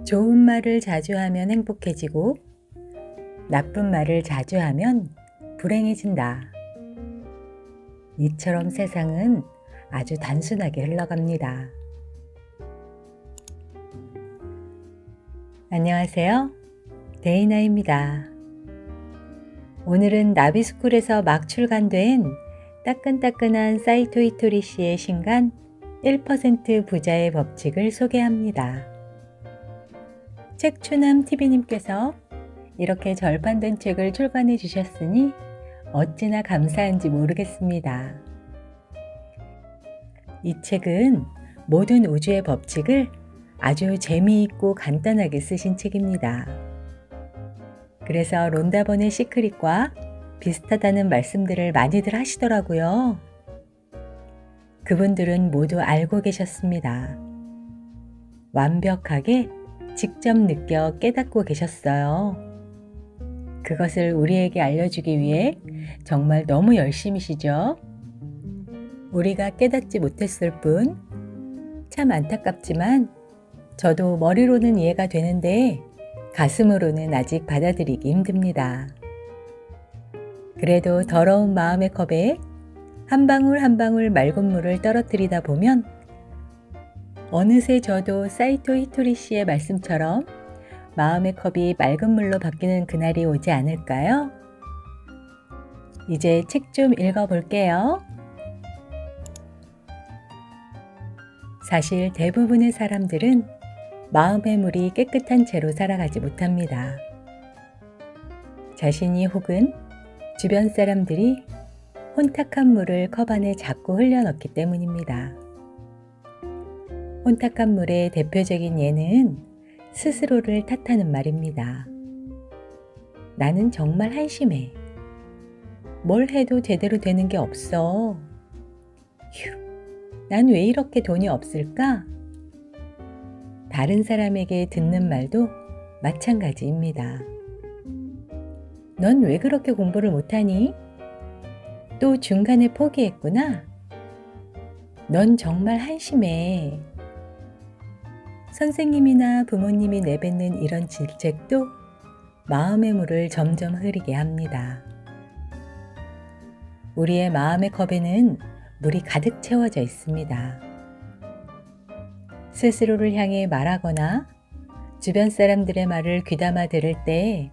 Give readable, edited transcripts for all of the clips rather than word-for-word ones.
좋은 말을 자주 하면 행복해지고 나쁜 말을 자주 하면 불행해진다. 이처럼 세상은 아주 단순하게 흘러갑니다. 안녕하세요. 데이나입니다. 오늘은 나비스쿨에서 막 출간된 따끈따끈한 사이토 이토리씨의 신간 1% 부자의 법칙을 소개합니다. 책추남TV님께서 이렇게 절판된 책을 출간해 주셨으니 어찌나 감사한지 모르겠습니다. 이 책은 모든 우주의 법칙을 아주 재미있고 간단하게 쓰신 책입니다. 그래서 론다번의 시크릿과 비슷하다는 말씀들을 많이들 하시더라고요. 그분들은 모두 알고 계셨습니다. 완벽하게 직접 느껴 깨닫고 계셨어요. 그것을 우리에게 알려주기 위해 정말 너무 열심히시죠? 우리가 깨닫지 못했을 뿐 참 안타깝지만 저도 머리로는 이해가 되는데 가슴으로는 아직 받아들이기 힘듭니다. 그래도 더러운 마음의 컵에 한 방울 한 방울 맑은 물을 떨어뜨리다 보면 어느새 저도 사이토 히토리씨의 말씀처럼 마음의 컵이 맑은 물로 바뀌는 그날이 오지 않을까요? 이제 책 좀 읽어볼게요. 사실 대부분의 사람들은 마음의 물이 깨끗한 채로 살아가지 못합니다. 자신이 혹은 주변 사람들이 혼탁한 물을 컵 안에 자꾸 흘려넣기 때문입니다. 혼탁한 물의 대표적인 예는 스스로를 탓하는 말입니다. 나는 정말 한심해. 뭘 해도 제대로 되는 게 없어. 휴, 난 왜 이렇게 돈이 없을까? 다른 사람에게 듣는 말도 마찬가지입니다. 넌 왜 그렇게 공부를 못하니? 또 중간에 포기했구나? 넌 정말 한심해. 선생님이나 부모님이 내뱉는 이런 질책도 마음의 물을 점점 흐리게 합니다. 우리의 마음의 컵에는 물이 가득 채워져 있습니다. 스스로를 향해 말하거나 주변 사람들의 말을 귀담아 들을 때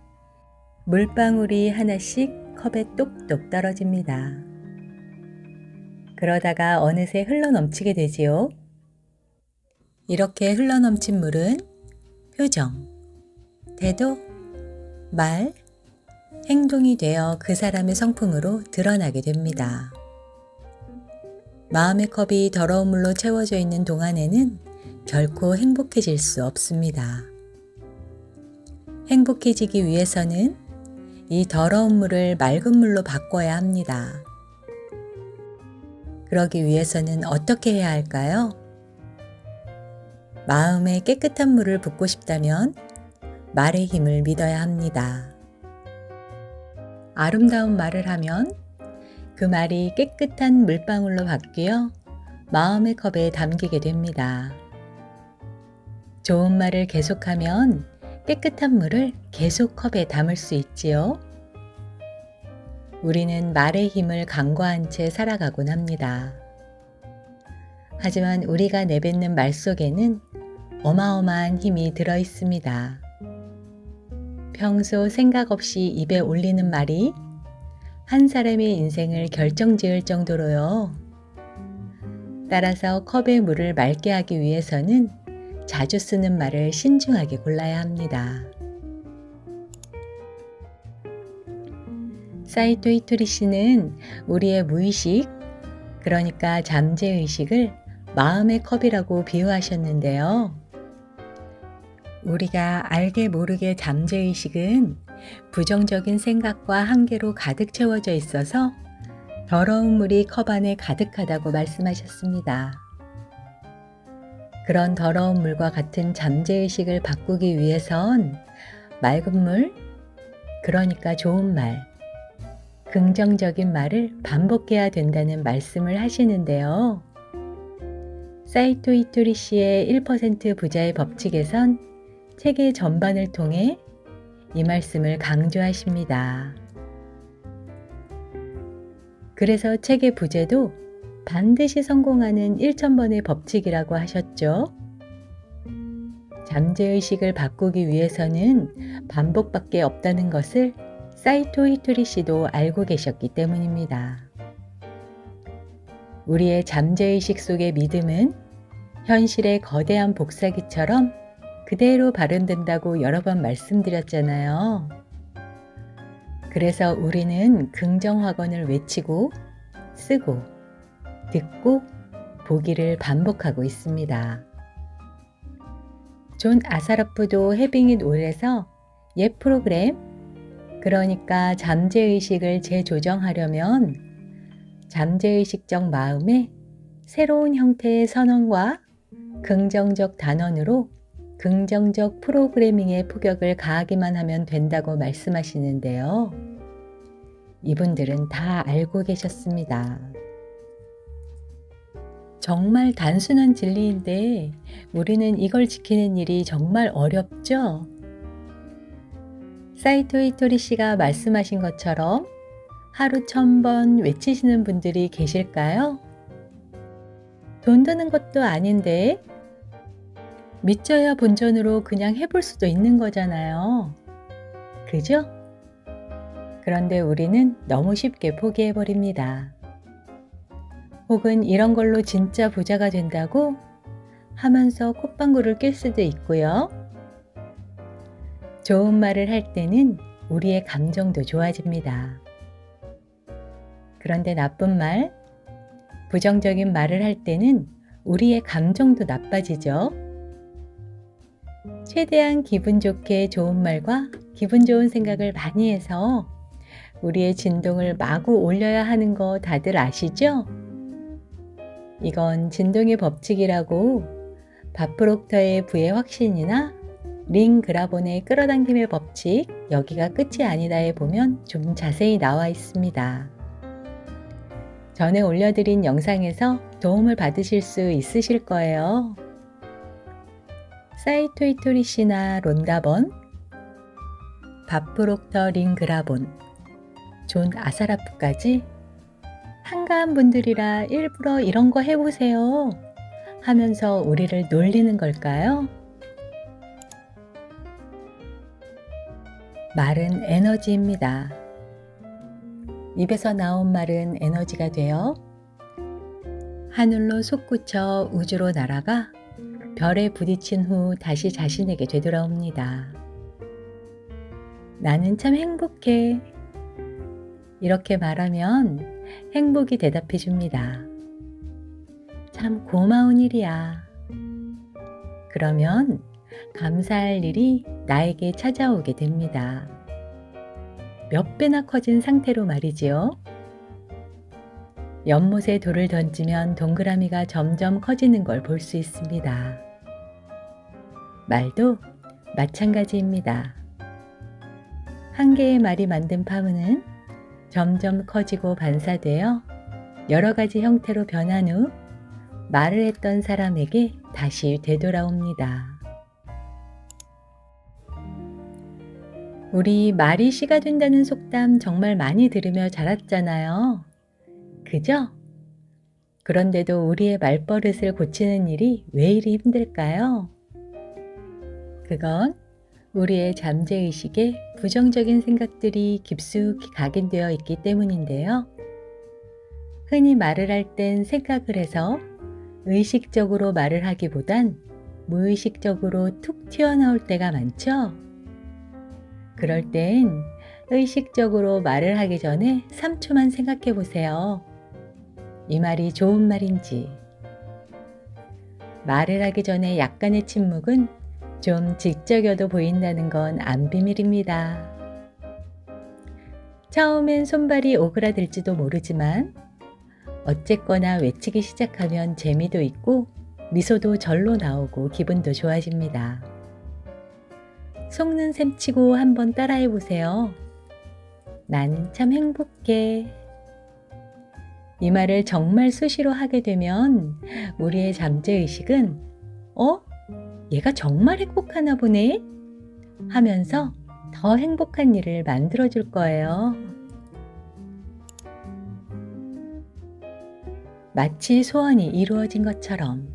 물방울이 하나씩 컵에 똑똑 떨어집니다. 그러다가 어느새 흘러넘치게 되지요. 이렇게 흘러넘친 물은 표정, 태도, 말, 행동이 되어 그 사람의 성품으로 드러나게 됩니다. 마음의 컵이 더러운 물로 채워져 있는 동안에는 결코 행복해질 수 없습니다. 행복해지기 위해서는 이 더러운 물을 맑은 물로 바꿔야 합니다. 그러기 위해서는 어떻게 해야 할까요? 마음에 깨끗한 물을 붓고 싶다면 말의 힘을 믿어야 합니다. 아름다운 말을 하면 그 말이 깨끗한 물방울로 바뀌어 마음의 컵에 담기게 됩니다. 좋은 말을 계속하면 깨끗한 물을 계속 컵에 담을 수 있지요. 우리는 말의 힘을 간과한 채 살아가곤 합니다. 하지만 우리가 내뱉는 말 속에는 어마어마한 힘이 들어 있습니다. 평소 생각 없이 입에 올리는 말이 한 사람의 인생을 결정지을 정도로요. 따라서 컵의 물을 맑게 하기 위해서는 자주 쓰는 말을 신중하게 골라야 합니다. 사이토 히토리씨는 우리의 무의식, 그러니까 잠재의식을 마음의 컵이라고 비유하셨는데요. 우리가 알게 모르게 잠재의식은 부정적인 생각과 한계로 가득 채워져 있어서 더러운 물이 컵 안에 가득하다고 말씀하셨습니다. 그런 더러운 물과 같은 잠재의식을 바꾸기 위해선 맑은 물, 그러니까 좋은 말, 긍정적인 말을 반복해야 된다는 말씀을 하시는데요. 사이토 히토리씨의 1% 부자의 법칙에선 책의 전반을 통해 이 말씀을 강조하십니다. 그래서 책의 부제도 반드시 성공하는 1000번의 법칙이라고 하셨죠. 잠재의식을 바꾸기 위해서는 반복밖에 없다는 것을 사이토 히토리 씨도 알고 계셨기 때문입니다. 우리의 잠재의식 속의 믿음은 현실의 거대한 복사기처럼 그대로 발현된다고 여러 번 말씀드렸잖아요. 그래서 우리는 긍정확언을 외치고 쓰고 듣고 보기를 반복하고 있습니다. 존 아사라프도 해빙 잇 올에서 옛 프로그램, 그러니까 잠재의식을 재조정하려면 잠재의식적 마음에 새로운 형태의 선언과 긍정적 단언으로 긍정적 프로그래밍의 폭격을 가하기만 하면 된다고 말씀하시는데요. 이분들은 다 알고 계셨습니다. 정말 단순한 진리인데 우리는 이걸 지키는 일이 정말 어렵죠? 사이토 히토리 씨가 말씀하신 것처럼 하루 1000번 외치시는 분들이 계실까요? 돈 드는 것도 아닌데 믿져야 본전으로 그냥 해볼 수도 있는 거잖아요. 그죠? 그런데 우리는 너무 쉽게 포기해버립니다. 혹은 이런 걸로 진짜 부자가 된다고 하면서 콧방구를 낄 수도 있고요. 좋은 말을 할 때는 우리의 감정도 좋아집니다. 그런데 나쁜 말, 부정적인 말을 할 때는 우리의 감정도 나빠지죠. 최대한 기분 좋게 좋은 말과 기분 좋은 생각을 많이 해서 우리의 진동을 마구 올려야 하는 거 다들 아시죠? 이건 진동의 법칙이라고 바프록터의 부의 확신이나 링 그라본의 끌어당김의 법칙, 여기가 끝이 아니다에 보면 좀 자세히 나와 있습니다. 전에 올려드린 영상에서 도움을 받으실 수 있으실 거예요. 사이토 히토리 씨나 론다번, 바프록터 링 그라본, 존 아사라프까지 한가한 분들이라 일부러 이런 거 해보세요 하면서 우리를 놀리는 걸까요? 말은 에너지입니다. 입에서 나온 말은 에너지가 되어 하늘로 솟구쳐 우주로 날아가 별에 부딪힌 후 다시 자신에게 되돌아옵니다. 나는 참 행복해. 이렇게 말하면 행복이 대답해 줍니다. 참 고마운 일이야. 그러면 감사할 일이 나에게 찾아오게 됩니다. 몇 배나 커진 상태로 말이지요. 연못에 돌을 던지면 동그라미가 점점 커지는 걸 볼 수 있습니다. 말도 마찬가지입니다. 한 개의 말이 만든 파문은 점점 커지고 반사되어 여러 가지 형태로 변한 후 말을 했던 사람에게 다시 되돌아옵니다. 우리 말이 씨가 된다는 속담 정말 많이 들으며 자랐잖아요. 그죠? 그런데도 우리의 말버릇을 고치는 일이 왜 이리 힘들까요? 그건 우리의 잠재의식에 부정적인 생각들이 깊숙이 각인되어 있기 때문인데요. 흔히 말을 할 땐 생각을 해서 의식적으로 말을 하기보단 무의식적으로 툭 튀어나올 때가 많죠? 그럴 땐 의식적으로 말을 하기 전에 3초만 생각해 보세요. 이 말이 좋은 말인지. 말을 하기 전에 약간의 침묵은 좀 지적여도 보인다는 건 안 비밀입니다. 처음엔 손발이 오그라들지도 모르지만 어쨌거나 외치기 시작하면 재미도 있고 미소도 절로 나오고 기분도 좋아집니다. 속는 셈치고 한번 따라해 보세요. 나는 참 행복해. 이 말을 정말 수시로 하게 되면 우리의 잠재의식은 얘가 정말 행복하나 보네 하면서 더 행복한 일을 만들어 줄 거예요. 마치 소원이 이루어진 것처럼.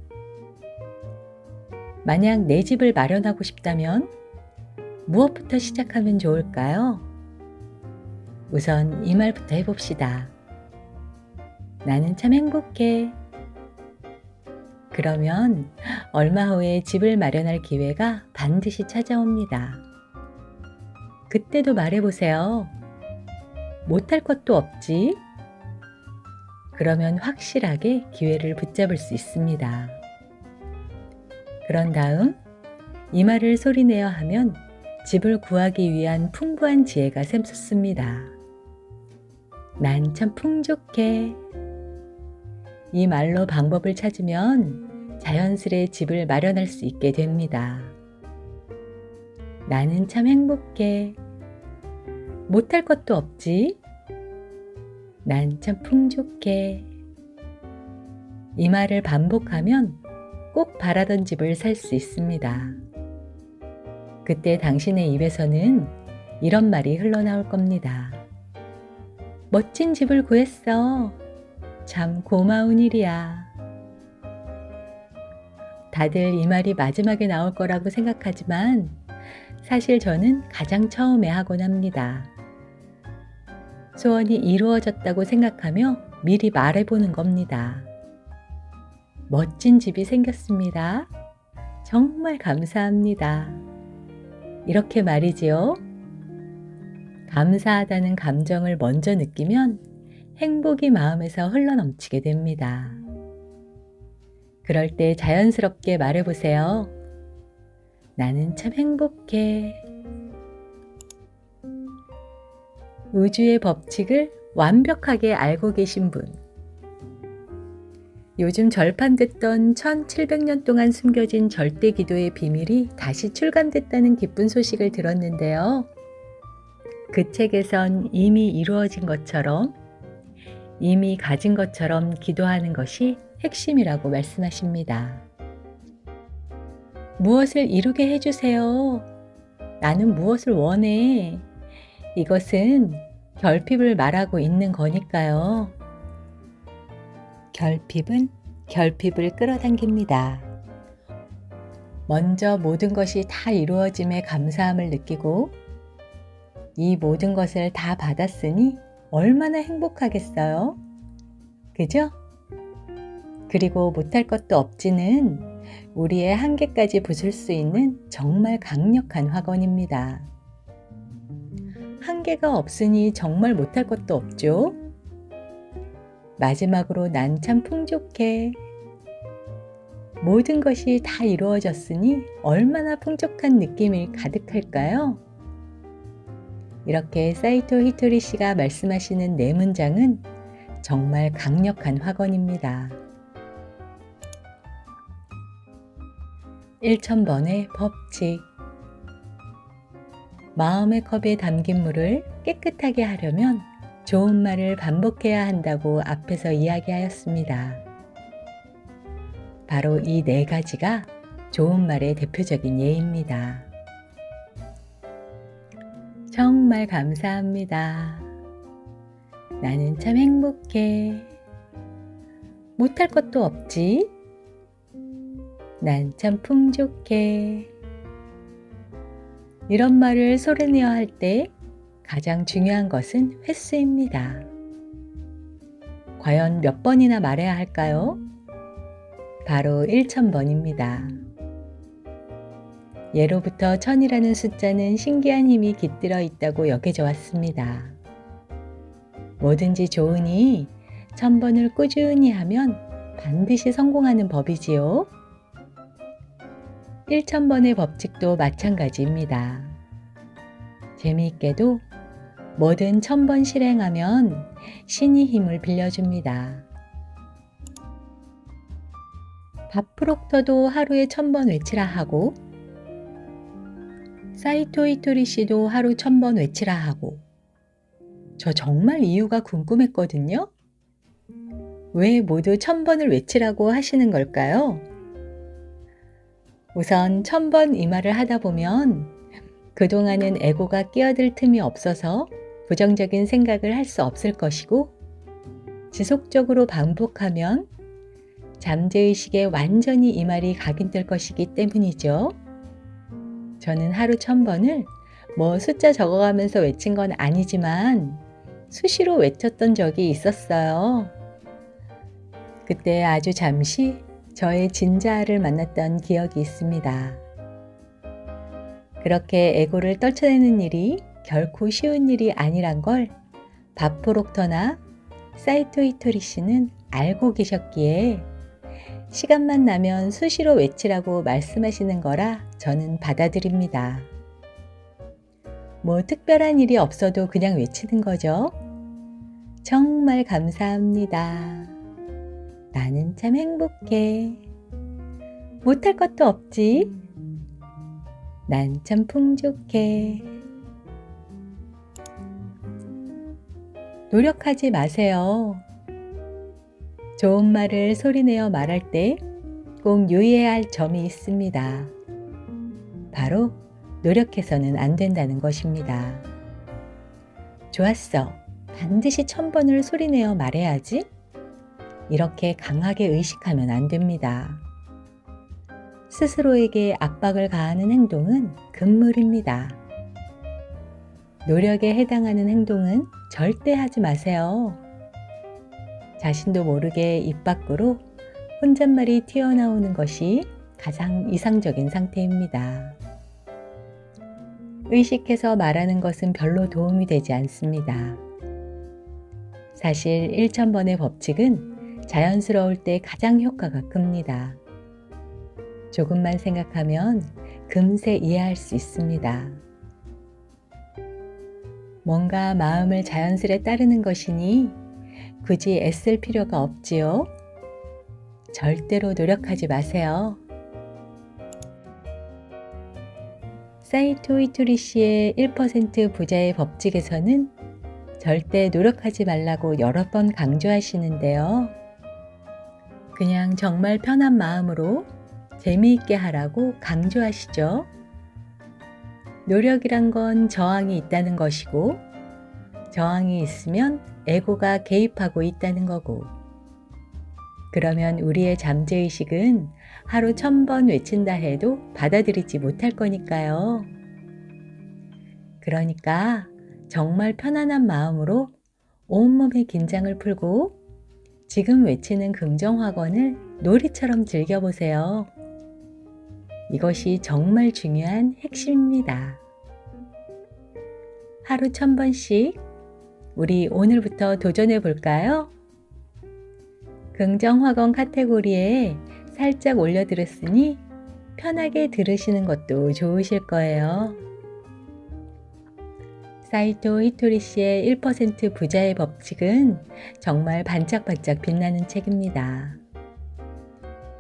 만약 내 집을 마련하고 싶다면 무엇부터 시작하면 좋을까요? 우선 이 말부터 해봅시다. 나는 참 행복해. 그러면 얼마 후에 집을 마련할 기회가 반드시 찾아옵니다. 그때도 말해보세요. 못할 것도 없지? 그러면 확실하게 기회를 붙잡을 수 있습니다. 그런 다음 이 말을 소리내어 하면 집을 구하기 위한 풍부한 지혜가 샘솟습니다. 난 참 풍족해. 이 말로 방법을 찾으면 자연스레 집을 마련할 수 있게 됩니다. 나는 참 행복해. 못할 것도 없지? 난 참 풍족해. 이 말을 반복하면 꼭 바라던 집을 살 수 있습니다. 그때 당신의 입에서는 이런 말이 흘러나올 겁니다. 멋진 집을 구했어. 참 고마운 일이야. 다들 이 말이 마지막에 나올 거라고 생각하지만 사실 저는 가장 처음에 하곤 합니다. 소원이 이루어졌다고 생각하며 미리 말해보는 겁니다. 멋진 집이 생겼습니다. 정말 감사합니다. 이렇게 말이지요. 감사하다는 감정을 먼저 느끼면 행복이 마음에서 흘러넘치게 됩니다. 그럴 때 자연스럽게 말해보세요. 나는 참 행복해. 우주의 법칙을 완벽하게 알고 계신 분. 요즘 절판됐던 1700년 동안 숨겨진 절대 기도의 비밀이 다시 출간됐다는 기쁜 소식을 들었는데요. 그 책에선 이미 이루어진 것처럼, 이미 가진 것처럼 기도하는 것이 핵심이라고 말씀하십니다. 무엇을 이루게 해주세요. 나는 무엇을 원해. 이것은 결핍을 말하고 있는 거니까요. 결핍은 결핍을 끌어당깁니다. 먼저 모든 것이 다 이루어짐에 감사함을 느끼고 이 모든 것을 다 받았으니 얼마나 행복하겠어요? 그죠? 그리고 못할 것도 없지는 우리의 한계까지 부술 수 있는 정말 강력한 확언입니다. 한계가 없으니 정말 못할 것도 없죠? 마지막으로 난 참 풍족해. 모든 것이 다 이루어졌으니 얼마나 풍족한 느낌이 가득할까요? 이렇게 사이토 히토리 씨가 말씀하시는 네 문장은 정말 강력한 확언입니다. 1000번의 법칙. 마음의 컵에 담긴 물을 깨끗하게 하려면 좋은 말을 반복해야 한다고 앞에서 이야기하였습니다. 바로 이 네 가지가 좋은 말의 대표적인 예입니다. 정말 감사합니다. 나는 참 행복해. 못할 것도 없지? 난 참 풍족해. 이런 말을 소리내어 할 때 가장 중요한 것은 횟수입니다. 과연 몇 번이나 말해야 할까요? 바로 1000번입니다. 예로부터 1000이라는 숫자는 신기한 힘이 깃들어 있다고 여겨져 왔습니다. 뭐든지 좋으니 1000번을 꾸준히 하면 반드시 성공하는 법이지요. 1000번의 법칙도 마찬가지입니다. 재미있게도 뭐든 1000번 실행하면 신이 힘을 빌려줍니다. 밥 프록터도 하루에 1000번 외치라 하고 사이토 히토리 씨도 하루 1000번 외치라 하고 저 정말 이유가 궁금했거든요. 왜 모두 1000번을 외치라고 하시는 걸까요? 우선 1000번 이 말을 하다 보면 그동안은 에고가 끼어들 틈이 없어서 부정적인 생각을 할 수 없을 것이고, 지속적으로 반복하면 잠재의식에 완전히 이 말이 각인될 것이기 때문이죠. 저는 하루 1000번을 숫자 적어가면서 외친 건 아니지만 수시로 외쳤던 적이 있었어요. 그때 아주 잠시 저의 진자아를 만났던 기억이 있습니다. 그렇게 에고를 떨쳐내는 일이 결코 쉬운 일이 아니란 걸 바프록터나 사이토 히토리 씨는 알고 계셨기에 시간만 나면 수시로 외치라고 말씀하시는 거라 저는 받아들입니다. 특별한 일이 없어도 그냥 외치는 거죠. 정말 감사합니다. 나는 참 행복해. 못할 것도 없지. 난 참 풍족해. 노력하지 마세요. 좋은 말을 소리내어 말할 때 꼭 유의해야 할 점이 있습니다. 바로 노력해서는 안 된다는 것입니다. 좋았어. 반드시 1000번을 소리내어 말해야지. 이렇게 강하게 의식하면 안 됩니다. 스스로에게 압박을 가하는 행동은 금물입니다. 노력에 해당하는 행동은 절대 하지 마세요. 자신도 모르게 입 밖으로 혼잣말이 튀어나오는 것이 가장 이상적인 상태입니다. 의식해서 말하는 것은 별로 도움이 되지 않습니다. 사실 1000번의 법칙은 자연스러울 때 가장 효과가 큽니다. 조금만 생각하면 금세 이해할 수 있습니다. 뭔가 마음을 자연스레 따르는 것이니 굳이 애쓸 필요가 없지요. 절대로 노력하지 마세요. 사이토 히토리 씨의 1% 부자의 법칙에서는 절대 노력하지 말라고 여러 번 강조하시는데요. 그냥 정말 편한 마음으로 재미있게 하라고 강조하시죠. 노력이란 건 저항이 있다는 것이고, 저항이 있으면 에고가 개입하고 있다는 거고, 그러면 우리의 잠재의식은 하루 1000번 외친다 해도 받아들이지 못할 거니까요. 그러니까 정말 편안한 마음으로 온몸의 긴장을 풀고 지금 외치는 긍정확언을 놀이처럼 즐겨보세요. 이것이 정말 중요한 핵심입니다. 하루 1000번씩 우리 오늘부터 도전해 볼까요? 긍정확언 카테고리에 살짝 올려드렸으니 편하게 들으시는 것도 좋으실 거예요. 사이토 히토리 씨의 1% 부자의 법칙은 정말 반짝반짝 빛나는 책입니다.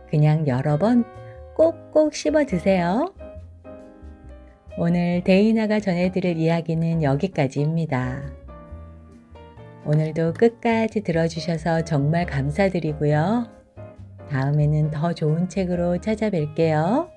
그냥 여러 번 꼭꼭 씹어 드세요. 오늘 데이나가 전해드릴 이야기는 여기까지입니다. 오늘도 끝까지 들어주셔서 정말 감사드리고요. 다음에는 더 좋은 책으로 찾아뵐게요.